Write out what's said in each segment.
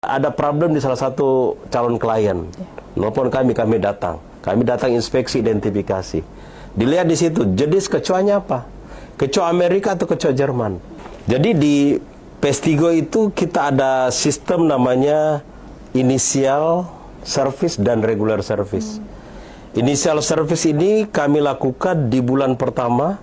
ada problem di salah satu calon klien. Maupun kami datang. Kami datang inspeksi identifikasi. Dilihat di situ, jenis kecoanya apa? Kecoa Amerika atau kecoa Jerman? Jadi di Pestigo itu kita ada sistem namanya initial service dan regular service. Initial service ini kami lakukan di bulan pertama.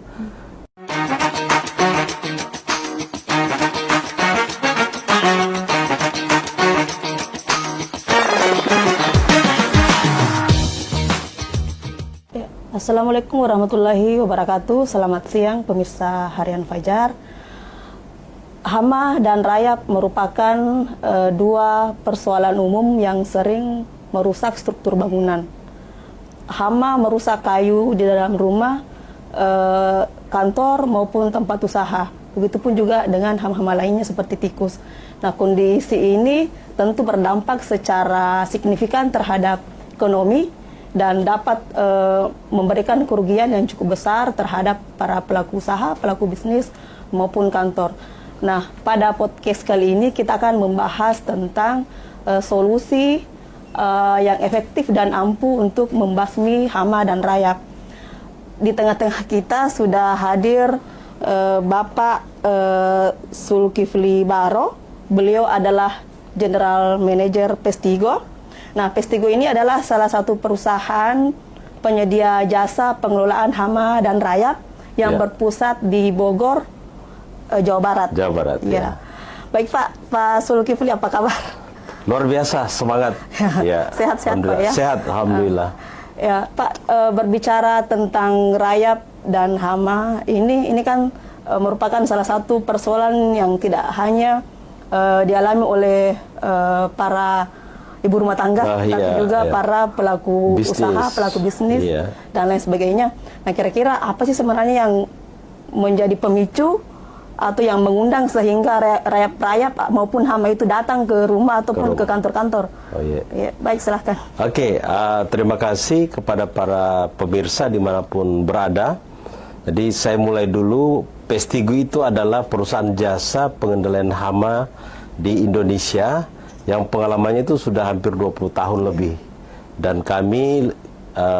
Assalamualaikum warahmatullahi wabarakatuh. Selamat siang pemirsa Harian Fajar. Hama dan rayap merupakan dua persoalan umum yang sering merusak struktur bangunan. Hama merusak kayu di dalam rumah, kantor maupun tempat usaha. Begitupun juga dengan hama-hama lainnya seperti tikus. Nah, kondisi ini tentu berdampak secara signifikan terhadap ekonomi dan dapat memberikan kerugian yang cukup besar terhadap para pelaku usaha, pelaku bisnis maupun kantor. Nah, pada podcast kali ini kita akan membahas tentang solusi yang efektif dan ampuh untuk membasmi hama dan rayap. Di tengah-tengah kita sudah hadir Bapak Zulkifli Baro. Beliau adalah General Manager Pestigo. Nah, Pestigo ini adalah salah satu perusahaan penyedia jasa pengelolaan hama dan rayap yang berpusat di Bogor, Jawa Barat. Jawa Barat, ya. Baik Pak Zulkifli, apa kabar? Luar biasa, semangat. Ya. Sehat-sehat Pak ya? Sehat, alhamdulillah. Ya, Pak, berbicara tentang rayap dan hama, ini kan merupakan salah satu persoalan yang tidak hanya dialami oleh para ibu rumah tangga, tapi juga para pelaku usaha, pelaku bisnis, dan lain sebagainya. Nah, kira-kira apa sih sebenarnya yang menjadi pemicu atau yang mengundang sehingga rayap-rayap maupun hama itu datang ke rumah ataupun ke kantor-kantor? Baik, silahkan. Oke, terima kasih kepada para pemirsa dimanapun berada. Jadi saya mulai dulu. Pestigo itu adalah perusahaan jasa pengendalian hama di Indonesia yang pengalamannya itu sudah hampir 20 tahun lebih. Dan kami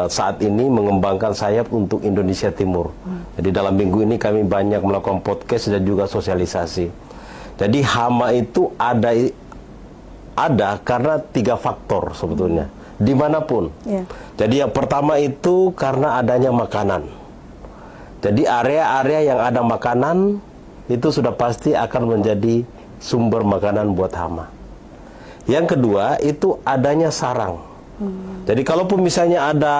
saat ini mengembangkan sayap untuk Indonesia Timur. Jadi dalam minggu ini kami banyak melakukan podcast dan juga sosialisasi. Jadi hama itu ada karena 3 faktor sebetulnya, dimanapun. Jadi yang pertama itu karena adanya makanan. Jadi area-area yang ada makanan itu sudah pasti akan menjadi sumber makanan buat hama. Yang kedua itu adanya sarang. Jadi kalaupun misalnya ada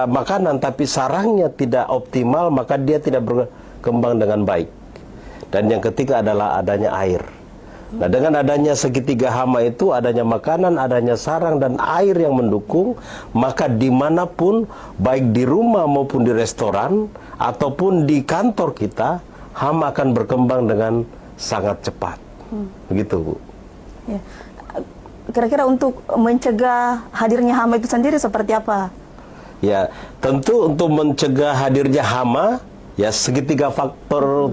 makanan tapi sarangnya tidak optimal, maka dia tidak berkembang dengan baik. Dan yang ketiga adalah adanya air. Nah, dengan adanya segitiga hama itu, adanya makanan, adanya sarang dan air yang mendukung, maka dimanapun, baik di rumah maupun di restoran ataupun di kantor kita, hama akan berkembang dengan sangat cepat. Begitu, Bu. Ya. Kira-kira untuk mencegah hadirnya hama itu sendiri seperti apa? Ya, tentu untuk mencegah hadirnya hama, ya segitiga faktor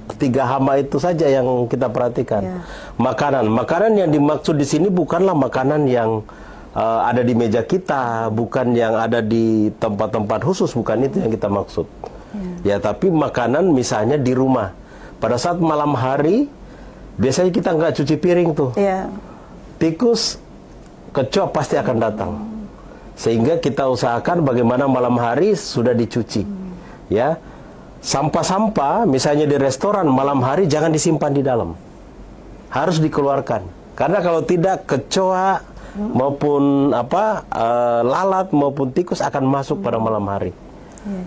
3 hama itu saja yang kita perhatikan. Makanan yang dimaksud di sini bukanlah makanan yang ada di meja kita, bukan yang ada di tempat-tempat khusus, bukan itu yang kita maksud. Ya, tapi makanan misalnya di rumah. Pada saat malam hari, biasanya kita nggak cuci piring tuh. Tikus, kecoa pasti akan datang. Sehingga kita usahakan bagaimana malam hari sudah dicuci. Ya. Sampah-sampah misalnya di restoran malam hari jangan disimpan di dalam. Harus dikeluarkan. Karena kalau tidak, kecoa maupun lalat maupun tikus akan masuk pada malam hari.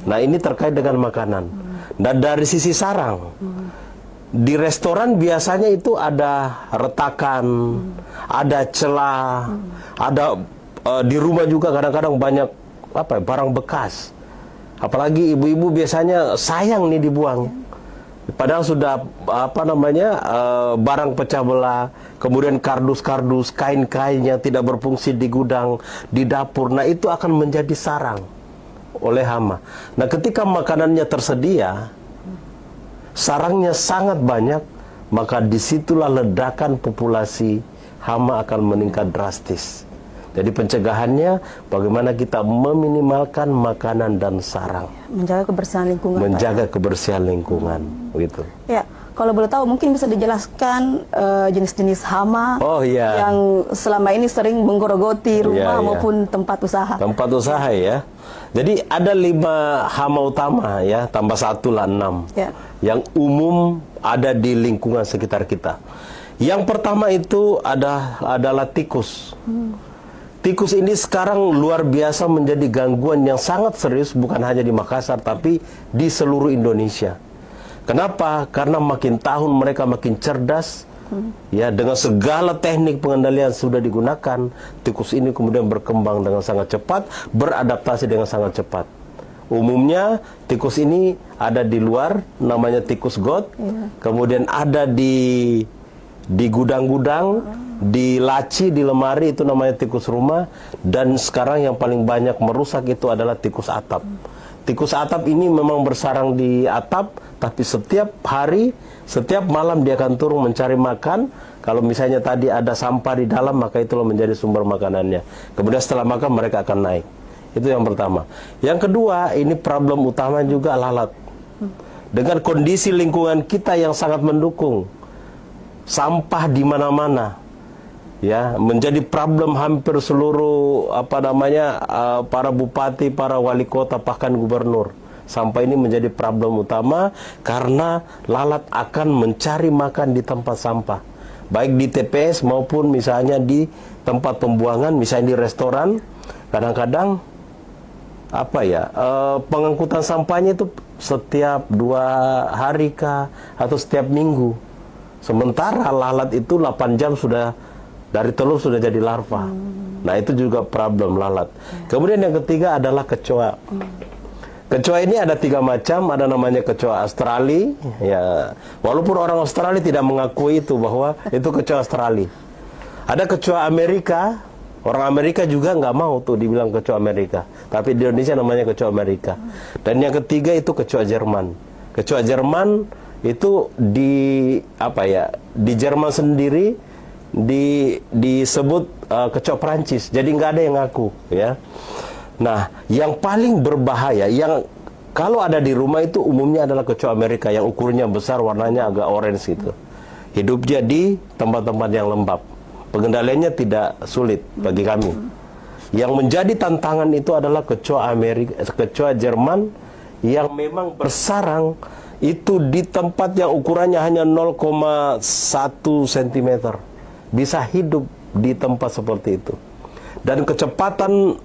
Nah, ini terkait dengan makanan. Dan dari sisi sarang, di restoran biasanya itu ada retakan, ada celah, ada di rumah juga kadang-kadang banyak barang bekas. Apalagi ibu-ibu biasanya sayang nih dibuang. Padahal sudah barang pecah belah, kemudian kardus-kardus, kain-kain yang tidak berfungsi di gudang, di dapur. Nah, itu akan menjadi sarang oleh hama. Nah, ketika makanannya tersedia, sarangnya sangat banyak, maka disitulah ledakan populasi hama akan meningkat drastis. Jadi pencegahannya bagaimana kita meminimalkan makanan dan sarang. Menjaga kebersihan lingkungan. Menjaga kebersihan lingkungan, begitu. Ya, kalau boleh tahu mungkin bisa dijelaskan jenis-jenis hama yang selama ini sering menggerogoti rumah maupun tempat usaha. Tempat usaha ya. Jadi ada 5 hama utama ya, tambah 1 lah 6. Ya. Yang umum ada di lingkungan sekitar kita. Yang pertama itu adalah tikus. Tikus ini sekarang luar biasa menjadi gangguan yang sangat serius, bukan hanya di Makassar tapi di seluruh Indonesia. Kenapa? Karena makin tahun mereka makin cerdas. Ya, dengan segala teknik pengendalian sudah digunakan, tikus ini kemudian berkembang dengan sangat cepat, beradaptasi dengan sangat cepat. Umumnya tikus ini ada di luar, namanya tikus got. Kemudian ada di gudang-gudang, di laci, di lemari, itu namanya tikus rumah. Dan sekarang yang paling banyak merusak itu adalah tikus atap. Tikus atap ini memang bersarang di atap, tapi setiap hari, setiap malam dia akan turun mencari makan. Kalau misalnya tadi ada sampah di dalam, maka itulah menjadi sumber makanannya. Kemudian setelah makan mereka akan naik. Itu yang pertama. Yang kedua, ini problem utama juga lalat. Dengan kondisi lingkungan kita yang sangat mendukung, sampah di mana-mana, ya, menjadi problem hampir seluruh para bupati, para wali kota, bahkan gubernur. Sampah ini menjadi problem utama karena lalat akan mencari makan di tempat sampah, baik di TPS maupun misalnya di tempat pembuangan, misalnya di restoran. Kadang-kadang pengangkutan sampahnya itu setiap 2 hari kah atau setiap minggu. Sementara lalat itu 8 jam sudah dari telur sudah jadi larva. Nah, itu juga problem lalat. Kemudian yang ketiga adalah kecoa. Kecoa ini ada 3 macam, ada namanya kecoa Australia. Ya, walaupun orang Australia tidak mengakui itu bahwa itu kecoa Australia. Ada kecoa Amerika. Orang Amerika juga nggak mau tuh dibilang kecoa Amerika. Tapi di Indonesia namanya kecoa Amerika. Dan yang ketiga itu kecoa Jerman. Kecoa Jerman itu di Jerman sendiri disebut kecoa Prancis. Jadi nggak ada yang ngaku, ya. Nah, yang paling berbahaya, yang kalau ada di rumah itu umumnya adalah kecoa Amerika yang ukurannya besar, warnanya agak orange gitu. Hidupnya di tempat-tempat yang lembab. Pengendaliannya tidak sulit bagi kami. Yang menjadi tantangan itu adalah kecoa Jerman yang memang bersarang itu di tempat yang ukurannya hanya 0,1 cm. Bisa hidup di tempat seperti itu. Dan kecepatan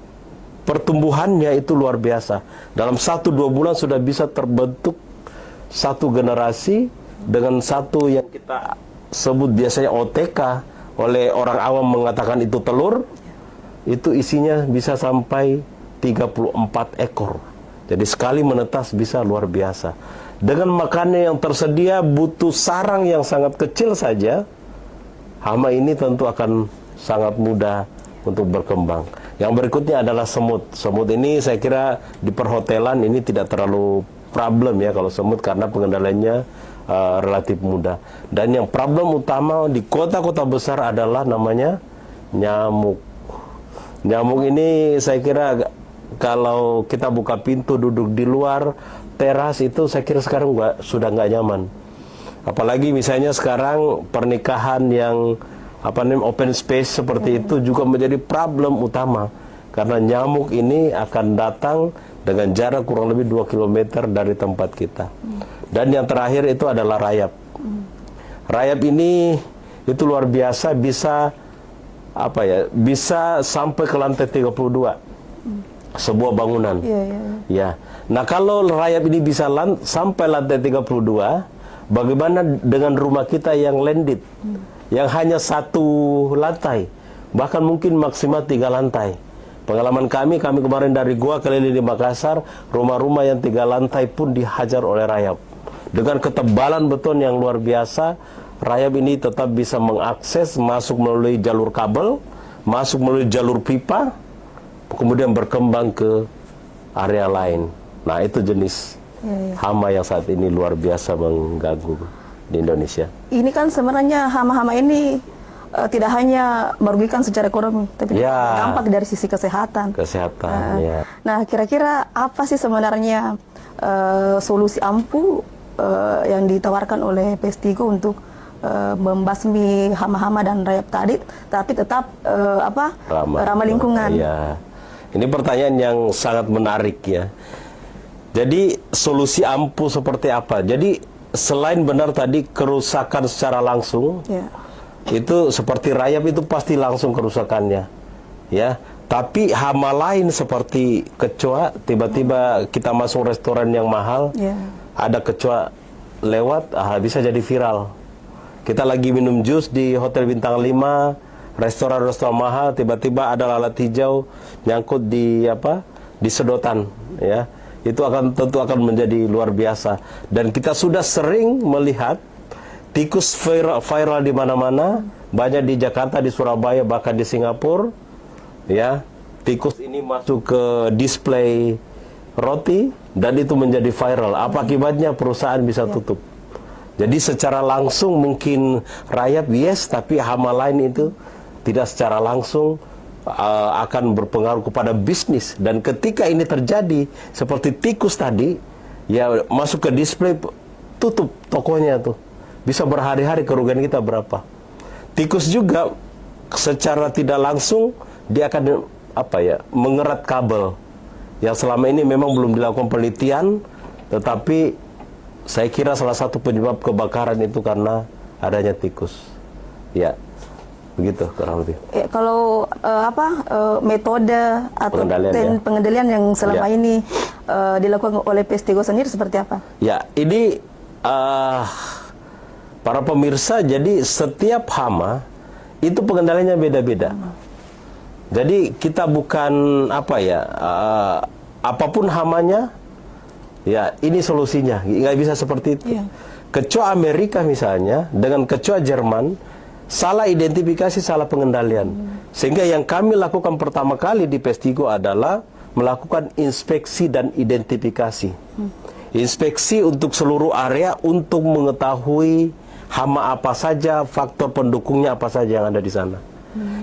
pertumbuhannya itu luar biasa. Dalam 1-2 bulan sudah bisa terbentuk satu generasi dengan satu yang kita sebut biasanya OTK. Oleh orang awam mengatakan itu telur. Itu isinya bisa sampai 34 ekor. Jadi sekali menetas bisa luar biasa. Dengan makannya yang tersedia, butuh sarang yang sangat kecil saja, hama ini tentu akan sangat mudah untuk berkembang. Yang berikutnya adalah semut. Semut ini saya kira di perhotelan ini tidak terlalu problem ya kalau semut, karena pengendaliannya relatif mudah. Dan yang problem utama di kota-kota besar adalah namanya nyamuk. Nyamuk ini saya kira kalau kita buka pintu duduk di luar teras itu saya kira sekarang sudah nggak nyaman. Apalagi misalnya sekarang pernikahan yang open space seperti itu juga menjadi problem utama, karena nyamuk ini akan datang dengan jarak kurang lebih 2 km dari tempat kita. Dan yang terakhir itu adalah rayap. Rayap ini itu luar biasa, bisa bisa sampai ke lantai 32 sebuah bangunan. Ya. Nah, kalau rayap ini bisa sampai lantai 32, bagaimana dengan rumah kita yang landed, yang hanya 1 lantai, bahkan mungkin maksimal 3 lantai. Pengalaman kami kemarin dari gua keliling di Makassar, rumah-rumah yang 3 lantai pun dihajar oleh rayap. Dengan ketebalan beton yang luar biasa, rayap ini tetap bisa mengakses, masuk melalui jalur kabel, masuk melalui jalur pipa, kemudian berkembang ke area lain. Nah, itu jenis hama yang saat ini luar biasa mengganggu di Indonesia. Ini kan sebenarnya hama-hama ini tidak hanya merugikan secara ekonomi, tapi Ya. dampak dari sisi kesehatan. Kesehatan, ya. Nah, kira-kira apa sih sebenarnya solusi ampuh yang ditawarkan oleh Pestigo untuk membasmi hama-hama dan rayap tadi, tapi tetap ramah lingkungan? Ya. Ini pertanyaan yang sangat menarik ya. Jadi solusi ampuh seperti apa? Jadi selain benar tadi kerusakan secara langsung, Ya. itu seperti rayap itu pasti langsung kerusakannya, ya. Tapi hama lain seperti kecoa, tiba-tiba kita masuk restoran yang mahal, Ya. ada kecoa lewat, bisa jadi viral. Kita lagi minum jus di hotel bintang 5, restoran-restoran mahal, tiba-tiba ada lalat hijau nyangkut di di sedotan, ya. Itu tentu akan menjadi luar biasa. Dan kita sudah sering melihat tikus viral di mana-mana, banyak di Jakarta, di Surabaya, bahkan di Singapura, ya. Tikus ini masuk ke display roti dan itu menjadi viral. Apa akibatnya? Perusahaan bisa tutup. Jadi secara langsung mungkin rayap yes, tapi hama lain itu tidak secara langsung akan berpengaruh kepada bisnis. Dan ketika ini terjadi seperti tikus tadi, ya masuk ke display, tutup tokonya tuh, bisa berhari-hari kerugian kita berapa. Tikus juga secara tidak langsung dia akan mengerat kabel yang selama ini memang belum dilakukan penelitian, tetapi saya kira salah satu penyebab kebakaran itu karena adanya tikus, ya. Begitu kurang lebih. Ya, kalau metode atau pengendalian yang selama ini dilakukan oleh Pestigo sendiri seperti apa? Ya, ini para pemirsa, jadi setiap hama itu pengendaliannya beda-beda. Jadi kita bukan apapun hamanya, ya ini solusinya, nggak bisa seperti itu. Ya. Kecoa Amerika misalnya dengan kecoa Jerman, salah identifikasi, salah pengendalian. Sehingga yang kami lakukan pertama kali di Pestigo adalah melakukan inspeksi dan identifikasi. Inspeksi untuk seluruh area untuk mengetahui hama apa saja, faktor pendukungnya apa saja yang ada di sana.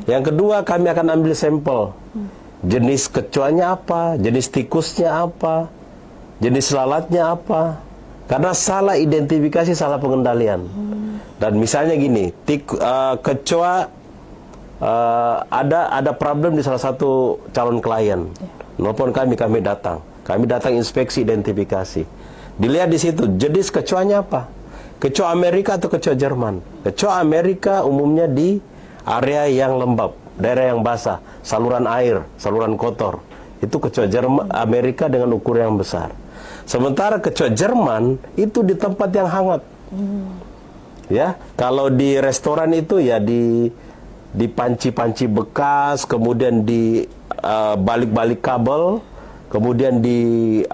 Yang kedua, kami akan ambil sampel. Jenis kecoanya apa, jenis tikusnya apa, jenis lalatnya apa. Karena salah identifikasi, salah pengendalian. Dan misalnya gini, kecoa ada problem di salah satu calon klien. Nelpon kami datang. Kami datang inspeksi identifikasi. Dilihat di situ jenis kecoanya apa? Kecoa Amerika atau kecoa Jerman? Kecoa Amerika umumnya di area yang lembab, daerah yang basah, saluran air, saluran kotor. Itu kecoa Amerika dengan ukuran yang besar. Sementara kecoa Jerman itu di tempat yang hangat. Ya, kalau di restoran itu ya di panci-panci bekas, kemudian di balik-balik kabel, kemudian di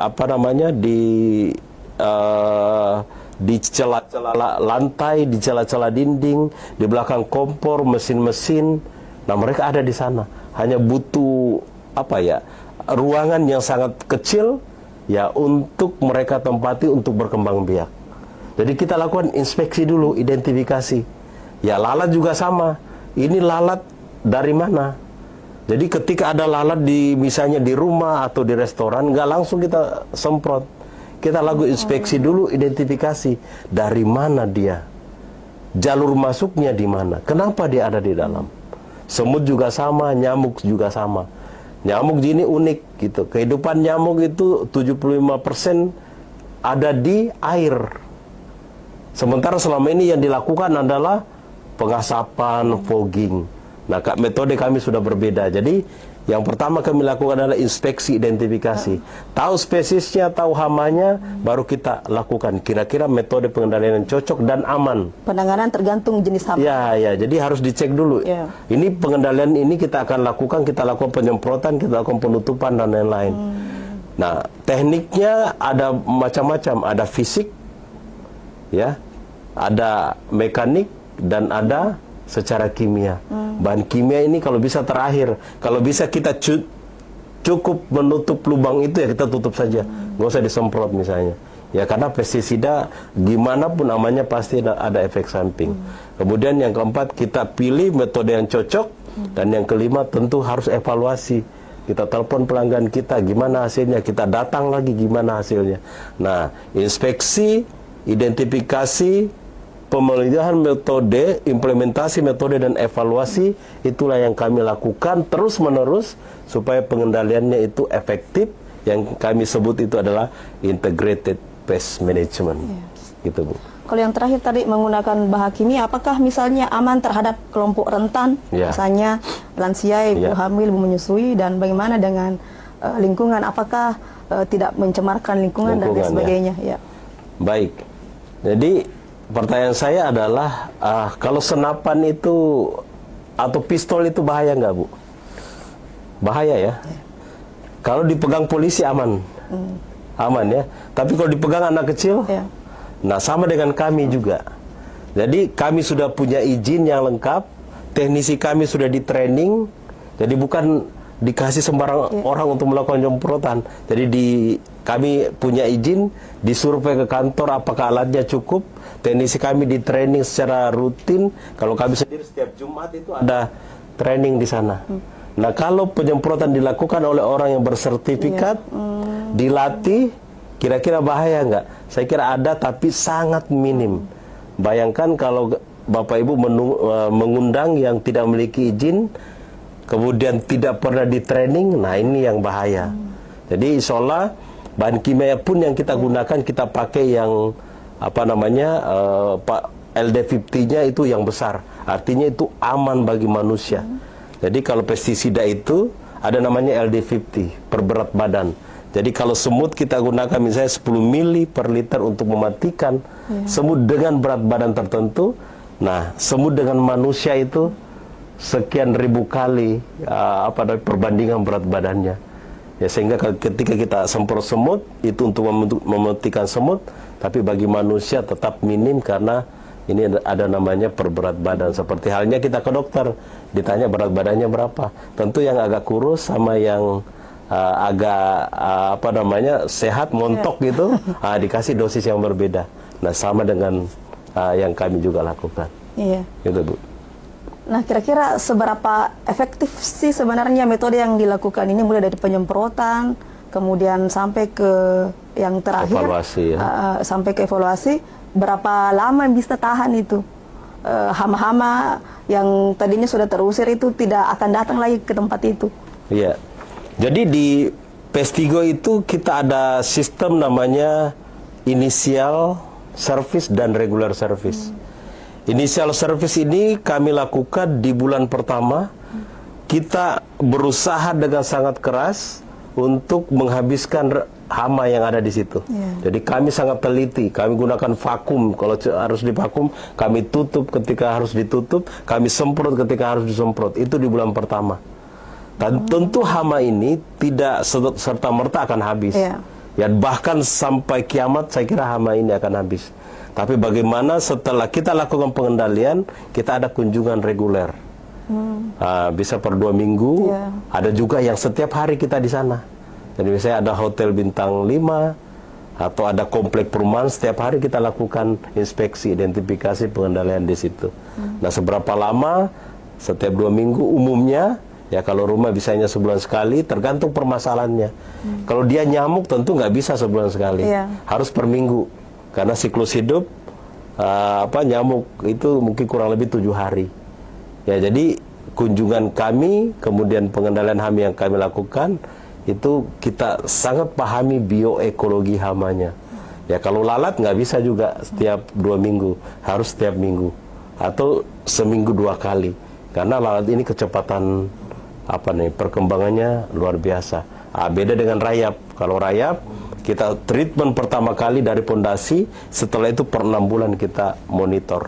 di celah-celah lantai, di celah-celah dinding, di belakang kompor, mesin-mesin. Nah, mereka ada di sana. Hanya butuh ruangan yang sangat kecil ya untuk mereka tempati untuk berkembang biak. Jadi kita lakukan inspeksi dulu, identifikasi. Ya, lalat juga sama. Ini lalat dari mana? Jadi ketika ada lalat misalnya di rumah atau di restoran, nggak langsung kita semprot. Kita lakukan inspeksi dulu, identifikasi. Dari mana dia? Jalur masuknya di mana? Kenapa dia ada di dalam? Semut juga sama, nyamuk juga sama. Nyamuk ini unik gitu. Kehidupan nyamuk itu 75% ada di air. Sementara selama ini yang dilakukan adalah pengasapan, fogging. Nah, metode kami sudah berbeda. Jadi, yang pertama kami lakukan adalah inspeksi identifikasi. Tahu spesiesnya, tahu hamanya, baru kita lakukan. Kira-kira metode pengendalian yang cocok dan aman. Penanganan tergantung jenis hama. Ya, jadi harus dicek dulu. Ya. Ini pengendalian ini kita akan lakukan penyemprotan, kita lakukan penutupan dan lain-lain. Nah, tekniknya ada macam-macam. Ada fisik, ya, ada mekanik, dan ada secara kimia. Bahan kimia ini kalau bisa terakhir, kalau bisa kita cukup menutup lubang itu ya kita tutup saja, nggak usah disemprot misalnya. Ya karena pestisida gimana pun namanya pasti ada efek samping. Kemudian yang keempat, kita pilih metode yang cocok. Dan yang kelima, tentu harus evaluasi. Kita telepon pelanggan kita, gimana hasilnya, kita datang lagi, gimana hasilnya. Nah, inspeksi, identifikasi, pemilihan metode, implementasi metode, dan evaluasi, itulah yang kami lakukan terus-menerus supaya pengendaliannya itu efektif. Yang kami sebut itu adalah integrated pest management. Gitu, Bu. Kalau yang terakhir tadi menggunakan bahan kimia, apakah misalnya aman terhadap kelompok rentan, misalnya lansia, ibu hamil, ibu menyusui, dan bagaimana dengan lingkungan? Apakah tidak mencemarkan lingkungan dan lain sebagainya? Ya. Baik. Jadi pertanyaan saya adalah kalau senapan itu atau pistol itu bahaya nggak, Bu? Bahaya ya. Kalau dipegang polisi aman, aman ya. Tapi kalau dipegang anak kecil, nah sama dengan kami juga. Jadi kami sudah punya izin yang lengkap, teknisi kami sudah di training, jadi bukan dikasih sembarang orang untuk melakukan penyemprotan. Jadi kami punya izin, disurvei ke kantor apakah alatnya cukup, teknisi kami di training secara rutin. Kalau kami sendiri setiap Jumat itu ada training di sana. Nah kalau penyemprotan dilakukan oleh orang yang bersertifikat, dilatih, kira-kira bahaya nggak? Saya kira ada, tapi sangat minim. Bayangkan kalau Bapak Ibu mengundang yang tidak memiliki izin, kemudian tidak pernah di training, nah ini yang bahaya. Jadi insya Allah bahan kimia pun yang kita gunakan, kita pakai yang apa namanya LD50-nya itu yang besar. Artinya itu aman bagi manusia. Jadi kalau pestisida itu ada namanya LD50 per berat badan. Jadi kalau semut kita gunakan misalnya 10 mili per liter untuk mematikan semut dengan berat badan tertentu. Nah, semut dengan manusia itu sekian ribu kali perbandingan berat badannya. Ya sehingga ketika kita semprot semut itu untuk mematikan semut, tapi bagi manusia tetap minim karena ini ada namanya per berat badan. Seperti halnya kita ke dokter, ditanya berat badannya berapa. Tentu yang agak kurus sama yang agak sehat, montok gitu, dikasih dosis yang berbeda. Nah sama dengan yang kami juga lakukan. Iya. Gitu, Bu. Nah kira-kira seberapa efektif sih sebenarnya metode yang dilakukan ini, mulai dari penyemprotan, kemudian sampai ke yang terakhir, evaluasi, sampai ke evaluasi. Berapa lama bisa tahan itu hama-hama yang tadinya sudah terusir itu tidak akan datang lagi ke tempat itu? Iya. Jadi di Pestigo itu kita ada sistem namanya initial service dan regular service. Initial service ini kami lakukan di bulan pertama. Kita berusaha dengan sangat keras untuk menghabiskan hama yang ada di situ. Jadi kami sangat teliti. Kami gunakan vakum. Kalau harus divakum, kami tutup ketika harus ditutup. Kami semprot ketika harus disemprot. Itu di bulan pertama. Dan tentu hama ini tidak serta-merta akan habis. Ya, bahkan sampai kiamat saya kira hama ini akan habis. Tapi bagaimana setelah kita lakukan pengendalian, kita ada kunjungan reguler. Bisa per 2 minggu. Ada juga yang setiap hari kita di sana. Jadi misalnya ada hotel bintang 5 atau ada komplek perumahan, setiap hari kita lakukan inspeksi, identifikasi, pengendalian di situ. Nah seberapa lama? Setiap 2 minggu umumnya. Ya kalau rumah bisanya sebulan sekali, tergantung permasalahannya. Kalau dia nyamuk tentu nggak bisa sebulan sekali, harus per minggu. Karena siklus hidup nyamuk itu mungkin kurang lebih 7 hari. Ya jadi kunjungan kami, kemudian pengendalian hama yang kami lakukan, itu kita sangat pahami bioekologi hamanya. Ya kalau lalat nggak bisa juga setiap 2 minggu, harus setiap minggu atau seminggu 2 kali. Karena lalat ini kecepatan perkembangannya luar biasa. Beda dengan rayap. Kalau rayap kita treatment pertama kali dari pondasi, setelah itu per 6 bulan kita monitor,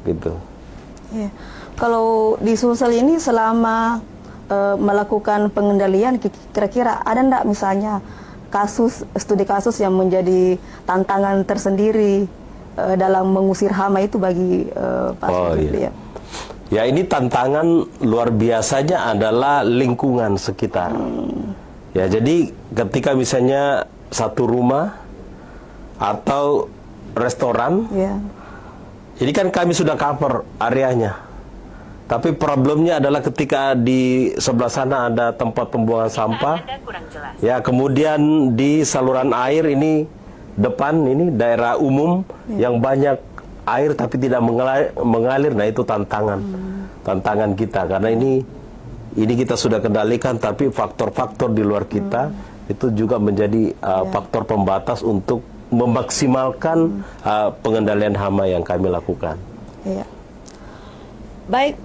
gitu. Kalau di Sulsel ini selama melakukan pengendalian, kira-kira ada enggak misalnya studi kasus yang menjadi tantangan tersendiri dalam mengusir hama itu bagi Pak Sulsel? Ya ini tantangan luar biasanya adalah lingkungan sekitar. Ya jadi ketika misalnya satu rumah atau restoran. Ya. Ini kan kami sudah cover areanya. Tapi problemnya adalah ketika di sebelah sana ada tempat pembuangan sampah. Ya, kemudian di saluran air ini depan ini daerah umum yang banyak air tapi tidak mengalir. Nah, itu tantangan kita karena ini kita sudah kendalikan, tapi faktor-faktor di luar kita itu juga menjadi faktor pembatas untuk memaksimalkan pengendalian hama yang kami lakukan. Iya. Baik,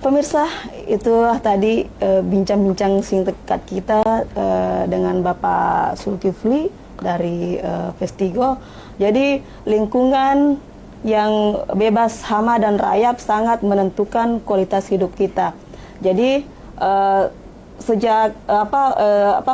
pemirsa, itulah tadi bincang-bincang singkat kita dengan Bapak Zulkifli dari Vestigo. Jadi lingkungan yang bebas hama dan rayap sangat menentukan kualitas hidup kita. Jadi sejak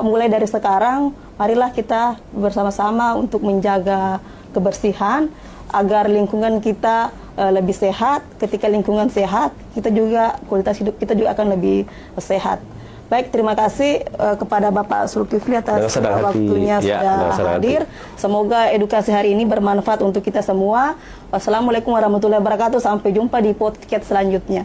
mulai dari sekarang, marilah kita bersama-sama untuk menjaga kebersihan agar lingkungan kita lebih sehat. Ketika lingkungan sehat, kita juga kualitas hidup kita juga akan lebih sehat. Baik, terima kasih kepada Bapak Zulkifli atas waktunya sudah hadir. Semoga edukasi hari ini bermanfaat untuk kita semua. Wassalamualaikum warahmatullahi wabarakatuh. Sampai jumpa di podcast selanjutnya.